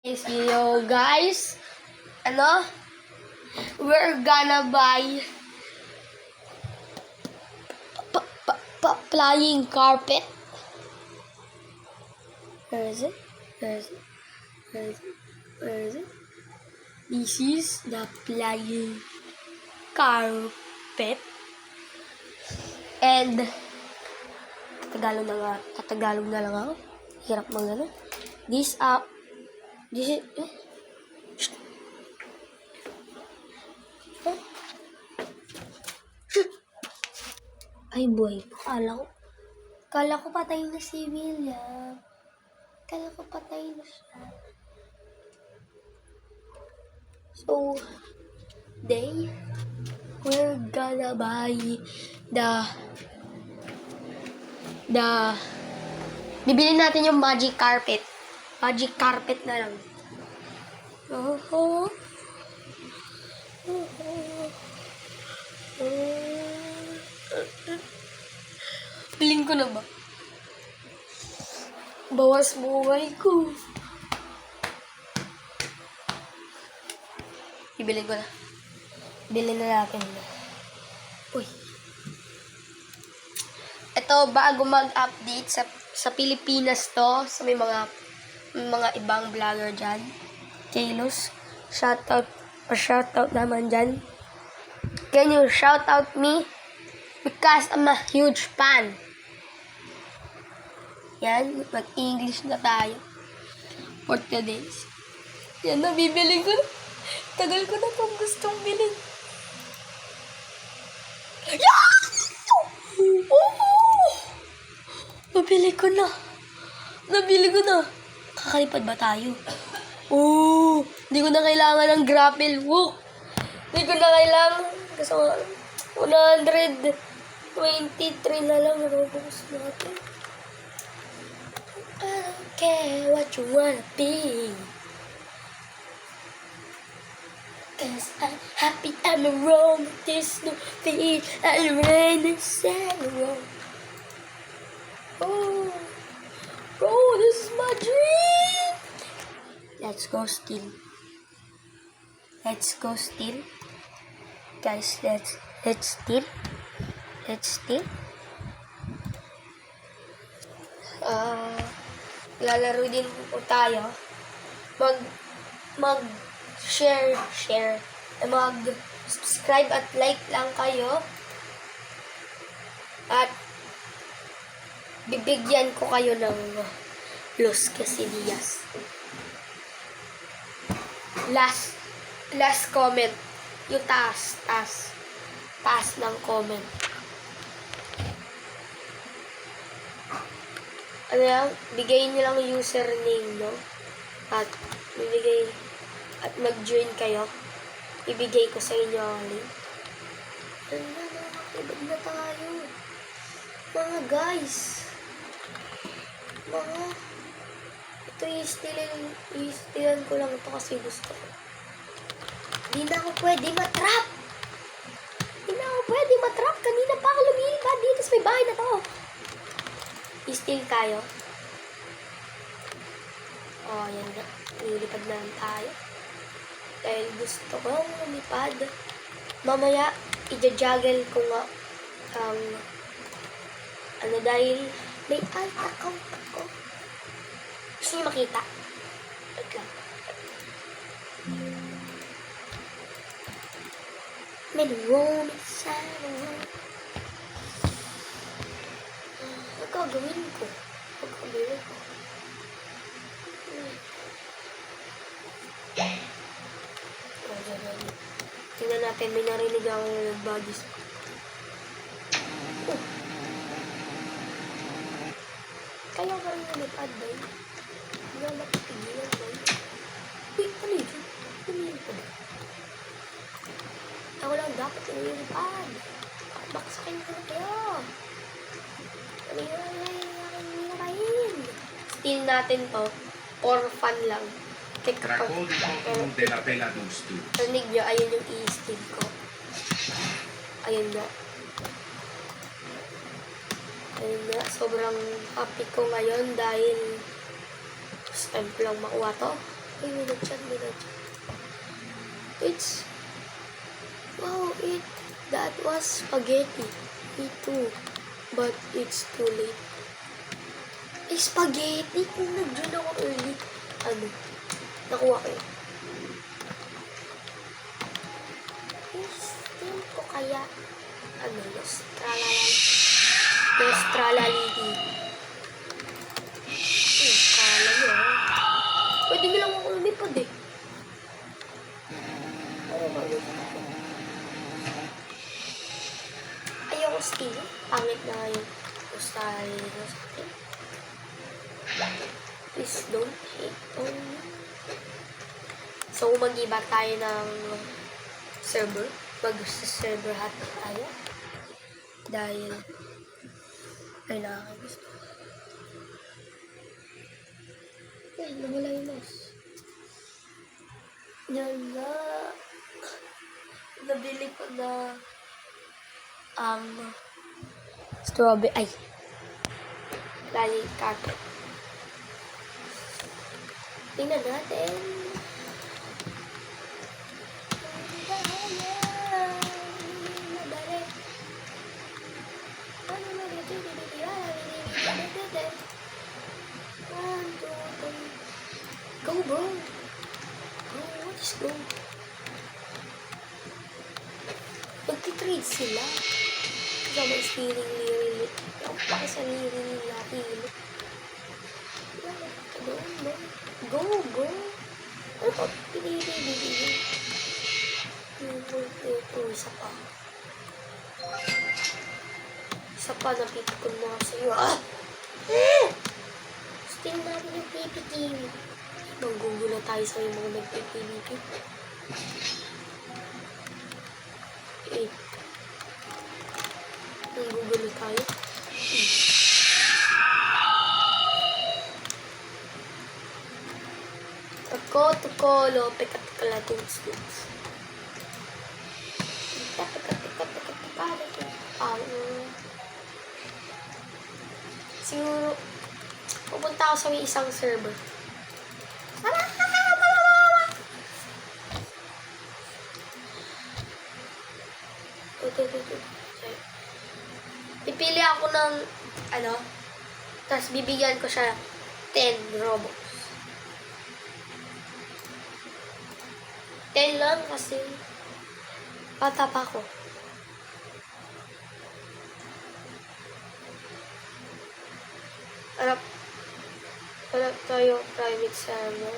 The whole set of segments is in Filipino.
This video, guys, we're gonna buy flying carpet. Where is it? This is the flying carpet. And Tagalog na lang ako. Hirap mag This is ay boy, kala ko patay na si William. Kala ko patay na siya. So, we're gonna buy bibili natin yung magic carpet. Magic carpet na lang. Bilhin ko na ba? Bawas buhay ko. Ibilhin ko na. Bilhin na natin. Uy. Ito, bago mag-update sa Pilipinas to, sa may mga ibang vlogger dyan. Kalos, shoutout naman dyan. Can you shoutout me? Because I'm a huge fan. Yan, mag-English na tayo. For today's. Yan, nabibili ko na. Tagal ko na itong gustong bilhin. Yeah! Oh! Nabili ko na. Kakalipad ba tayo? Oh! Hindi ko na kailangan ng grapple hook. Hindi ko na kailangan. Kasi 123 na lang. Narubos natin. I don't care what you wanna be. Cause I'm happy I'm wrong. There's no fear. I'm ready to settle. Oh, bro, this is my dream. Let's go steal. Guys, let's steal. Lalaro din po tayo. Mag-share, mag-subscribe at like lang kayo. At bibigyan ko kayo ng Los Quesadillas. Last comment. Yung taas ng comment. Ano yan? Bigayin nyo lang yung username, no? At mag-join kayo. Ibigay ko sa inyo ang link. Nakakibag na tayo. Mga guys. Ito i-stealan ko lang ito kasi gusto ko. Hindi na ako pwede matrap. Kanina pa ako lumilipad dito sa may bahay na to. I-steal tayo. Oh, yan na. Nilipad na lang tayo. Dahil gusto ko lumipad. Mamaya, i-juggle ko nga dahil may alt account ako. Gusto niyo makita? Wait lang. May room inside. Gagawin ko. Tingnan natin, may narinig ako ng bodies. Kaya ka rin lumipad ba yun? Hindi ako makipigilan ba yun? Wait, ano yun? Lumipad. Ako lang dapat lumipad. Baksakin ko na kayo. Steal natin to for fun lang. Rinig nyo, ayun yung i-steal ko. Ayun na. Sobrang happy ko ngayon dahil first time ko lang makuha to. Uy, may nag-chat. It's... Wow, that was spaghetti. Me too. But it's too late. Spaghetti? Kung nag-join ako early, nakuha ko yun. Steam ko kaya, Nostralaliti. Kala nyo, pwede nyo lang ako lumipad eh. Ayaw ko Steam. Pangit na yung Nostralaliti sa akin. Please don't hate on me. So, mag-iba tayo ng server. Mag-server hat tayo. Dahil ay nakakagusto. Ay, nawala yung mouse. Yan na. Nabili ko na ang strawberry. Ay. Lali carpet. Tingnan natin. Go, bro. Go, let's go. Magti-trade sila. Kasama steering wheel. Ako sa steering wheel. Go, bro. Ano pa? Pinili. Ito, isa pa. Isa pa, napipikon mo sa iyo. Tingnan natin yung PPTV. Manggugulo tayo sa yung mga nag-PPTV. Manggugulo tayo. Tuko, lopek at kalatuns. Siguro, pupunta ako sa may isang server. Pipili ako ng, tapos bibigyan ko siya 10 Robux. 10 lang kasi bata pa ako. Hanap tayo private server.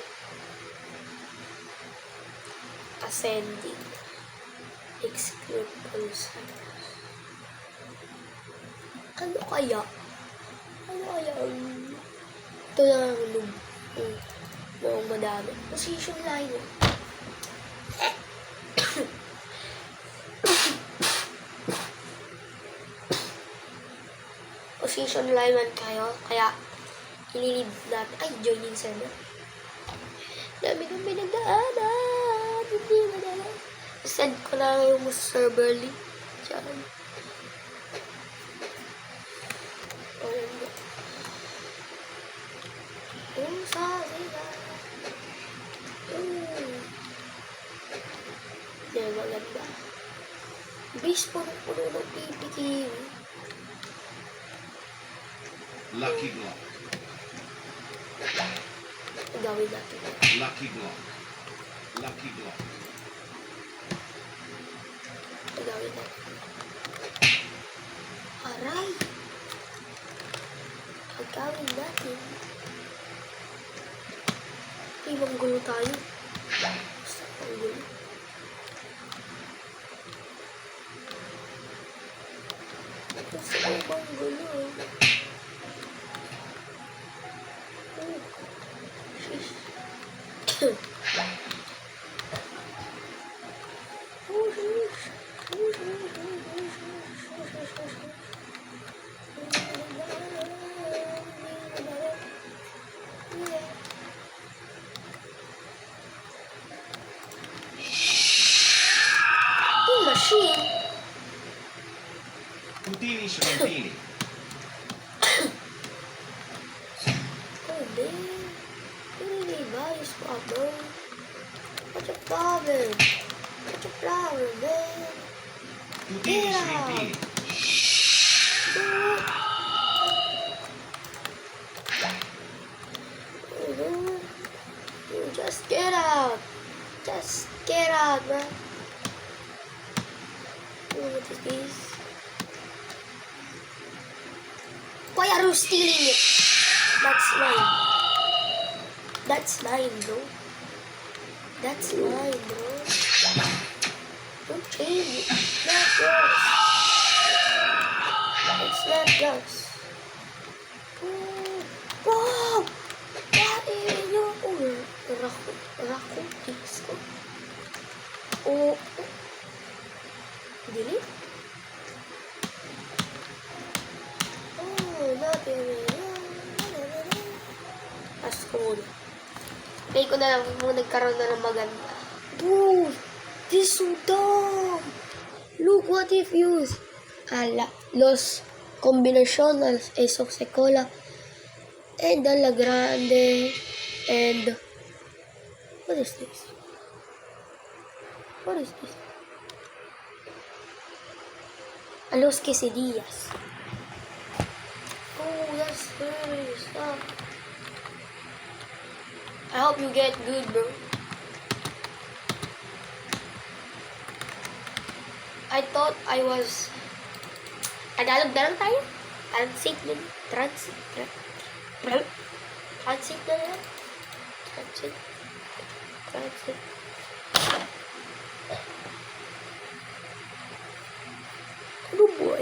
Ascending. Exclude consent. Ano kaya ang ito na ang loob. Noong madami. Position line. Position lineman kayo, kaya ililib natin. Ay, joining server. Dami kong pinagdaanan. Hindi madala. Send ko na yung server link. Diyan. Yan, maganda. Base puno ng PPT. Lucky block. Gawin natin. Lucky block. Lucky block. Gawin natin. Aray! Gawin natin. Ay, manggulo tayo. Basta manggulo. Basta manggulo. Machine. Puntini Schrontini. Oh, man. Really nice, bro. What's your problem? What's your problem, man? Condition repeating. You just get out. Just get out, man. What is this? Why are you stealing it? That's mine. That's mine, bro. That's mine, bro. Don't change it. Not yours. It's not yours. Wow! That is your Rakun disco. Oh. Delete? Oh, not yun. As ko muna. Play ko na lang kung nagkaroon na ng maganda. Bro! This is so dumb! Look what if used. Los combinaciones esos se cola and the la grande and what is this? What is this? A los quesadillas. Oh, that's very stuff. I hope you get good, bro. I thought I was... Tagalog na lang tayo? Transit na lang. Transit na lang. Transit. Ano boy?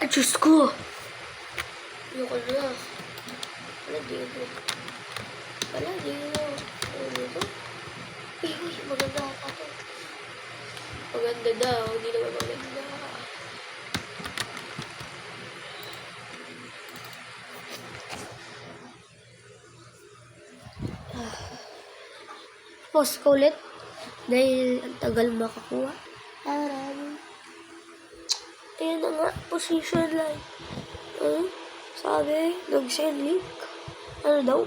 Ay, Diyos ko! Ayoko na. Wala dito. Ano dito? Uy, maganda ako. Maganda daw, hindi naman maganda. Post ko ulit. Dahil ang tagal makakuha. Marami. Ayan na nga, position line. Sabi, nag-send link. Ano daw?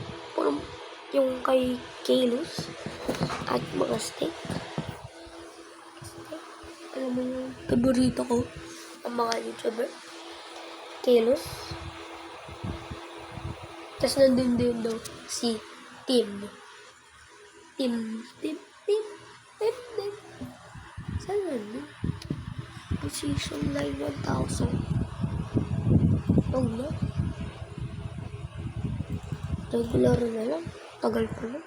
Yung kay Kalos. At mga steak. Alam mo yung paborito ko. Ang mga YouTuber. Kalos. Tapos nandun din daw si Tim. Saan nandun? Position line 1,000. Oh no. Regular na lang. Tagal pa lang.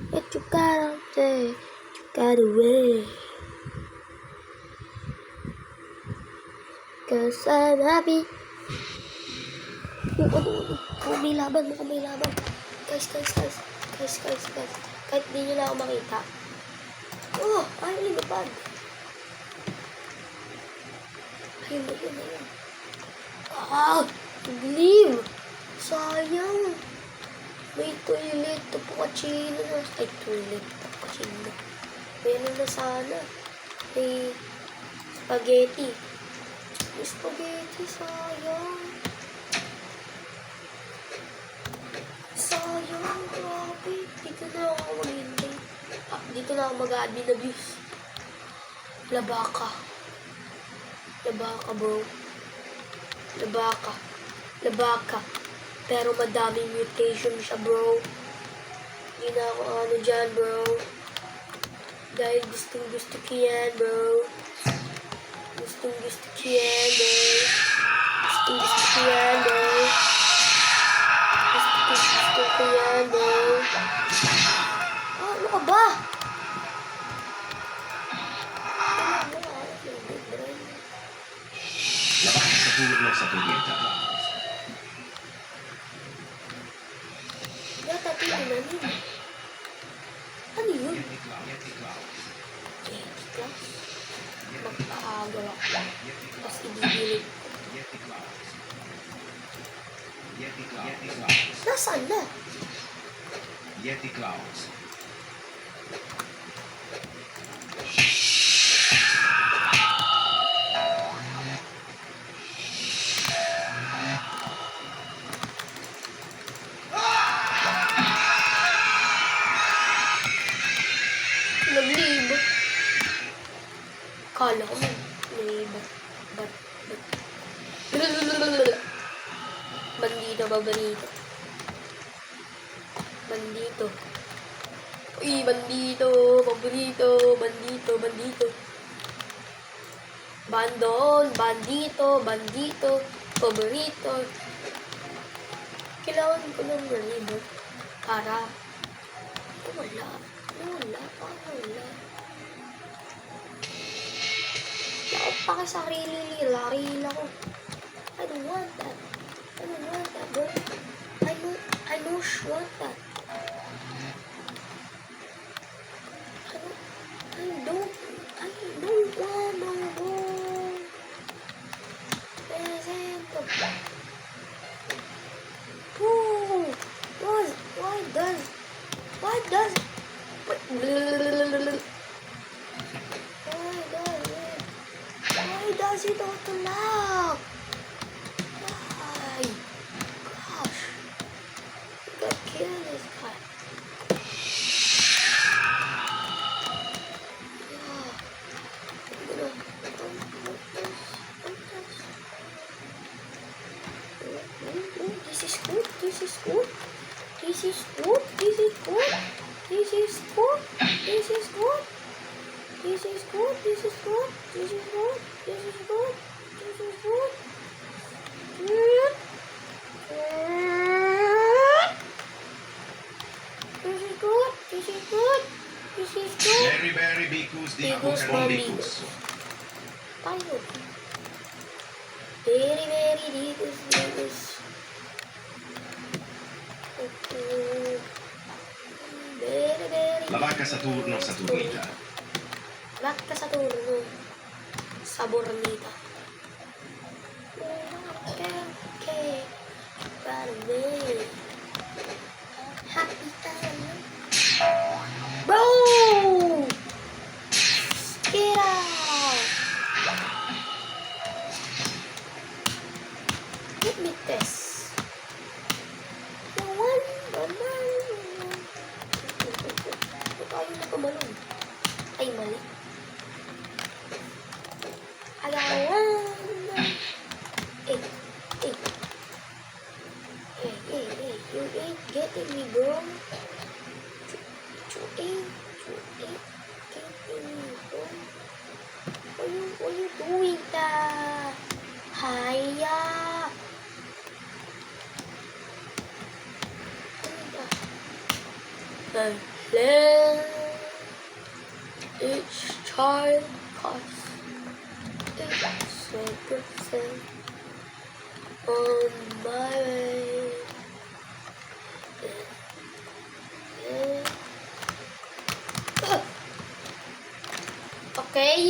But you got away. Cause I'm happy. May laban. Guys. Kahit di nyo na ako makita. Oh, ayaw lumipad. Ayun. Ah, leave. Sayang. May toilet. Tapukachino na. Ay, toilet. Tapukachino. May ano na sana. May spaghetti. May spaghetti. Sayang. Grabe. Dito na ako maghintay. Dito na ako mag-admin abuse. Labaka, bro. Labaka. Pero madaming mutation siya, bro. Hindi na ako ano dyan, bro. Dahil gustong-gusto ko yan, bro. Gustong-gusto ko yan, bro. Ano ka ba? Labas sa tulog ng sa kuryenta. Yata tingnan yun. Ano yun? Yeti Clouds. Yeti Clouds? Magpahagawa ko. Tapos ibibilig. Yeti Clouds. Nasaan na? Yeti Clouds. Kala ko may bat. Bandito, paborito. Bandito. Uy, bandito, paborito, bandito. Bandon, bandito, paborito. Kailangan ko ng remote para wala. Wala. Ako pa ka sarili ako. I don't want that, bro. I don't want that. I don't want no more. Presento. Oh, why does it auto lock? Why? Gosh, I got kill this guy. This is good. Very, very bikus, dikus, bondikus. Tayo. Very dikus. La vacca Saturno Saturnita. Vacca Saturno Saburnita. Okay. Happy time. Bro! Get out! Let me test. One. Ayaw na kumalong. Ay, mali. Hey, you ain't getting me, bro. You ain't getting me, bro. What you doing, ta? Hiya. Hello. Each child costs 8% on my way. Okay.